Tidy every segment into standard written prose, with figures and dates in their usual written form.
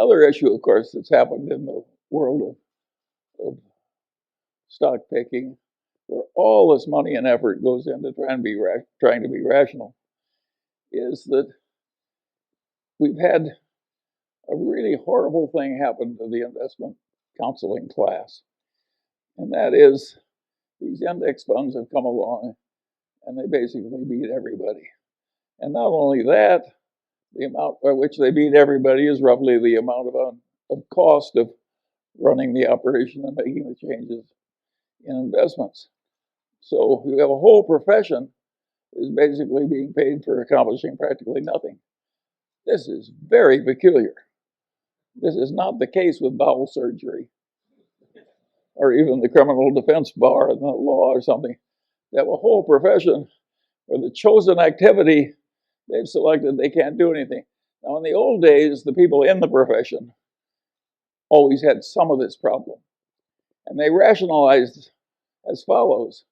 Another issue, of course, that's happened in the world of stock picking, where all this money and effort goes into trying to be rational, is that we've had a really horrible thing happen to the investment counseling class. And that is, these index funds have come along and they basically beat everybody. And not only that, the amount by which they beat everybody is roughly the amount of cost of running the operation and making the changes in investments. So you have a whole profession that is basically being paid for accomplishing practically nothing. This is very peculiar. This is not the case with bowel surgery or even the criminal defense bar and the law or something. They have a whole profession where the chosen activity they've selected, they can't do anything. Now, in the old days, the people in the profession always had some of this problem. And they rationalized as follows: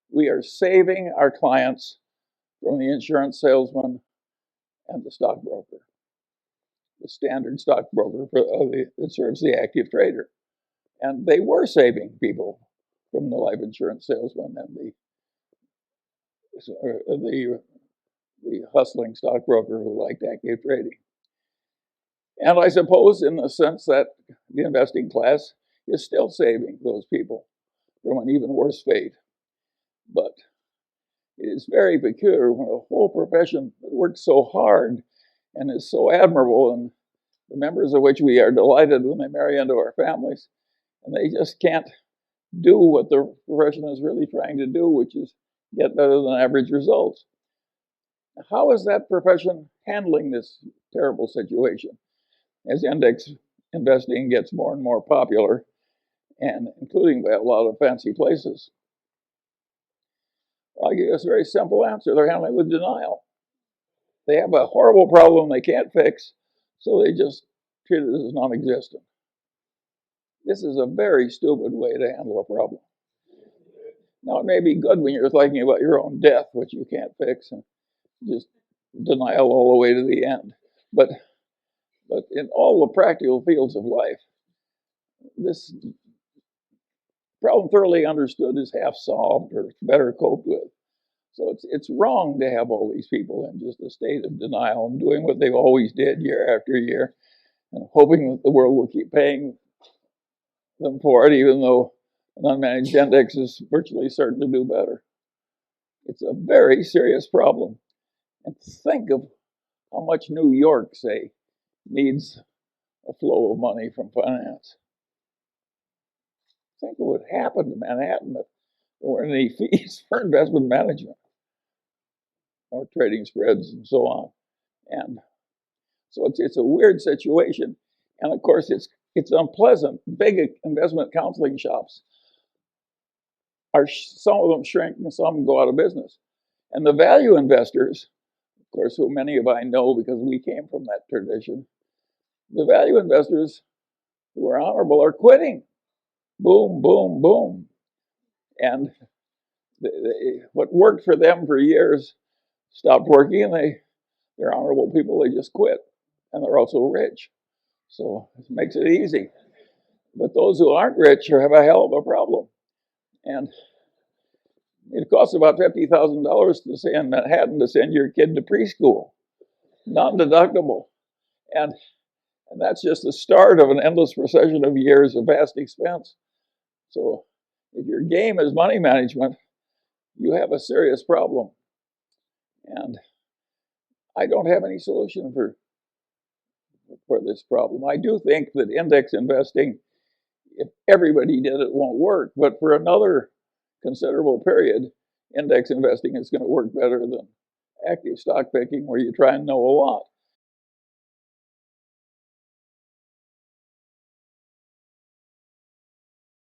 we are saving our clients from the insurance salesman and the stockbroker, the standard stockbroker that serves the active trader. And they were saving people from the life insurance salesman and the hustling stockbroker who liked active trading. And I suppose in the sense that the investing class is still saving those people from an even worse fate. But it is very peculiar when a whole profession that works so hard and is so admirable, and the members of which we are delighted when they marry into our families, and they just can't do what the profession is really trying to do, which is get better than average results. How is that profession handling this terrible situation as index investing gets more and more popular, and including by a lot of fancy places? I'll give you a very simple answer. They're handling it with denial. They have a horrible problem they can't fix, so they just treat it as non-existent. This is a very stupid way to handle a problem. Now, it may be good when you're thinking about your own death, which you can't fix, and just denial all the way to the end. But in all the practical fields of life, this problem thoroughly understood is half solved or better coped with. So it's wrong to have all these people in just a state of denial and doing what they've always did year after year and hoping that the world will keep paying them for it, even though an unmanaged index is virtually certain to do better. It's a very serious problem. And think of how much New York, say, needs a flow of money from finance. Think of what happened to Manhattan if there weren't any fees for investment management or trading spreads and so on. And so it's a weird situation. And of course, it's unpleasant. Big investment counseling shops some of them shrink and some go out of business. And the value investors, of course, who many of I know because we came from that tradition, the value investors who are honorable are quitting. Boom, boom, boom. And what worked for them for years stopped working, and they're honorable people, they just quit. And they're also rich. So it makes it easy. But those who aren't rich have a hell of a problem. And it costs about $50,000 to say in Manhattan to send your kid to preschool, non-deductible. And that's just the start of an endless procession of years of vast expense. So if your game is money management, you have a serious problem. And I don't have any solution for this problem. I do think that index investing, if everybody did it, won't work. But for another considerable period, index investing is going to work better than active stock picking, where you try and know a lot.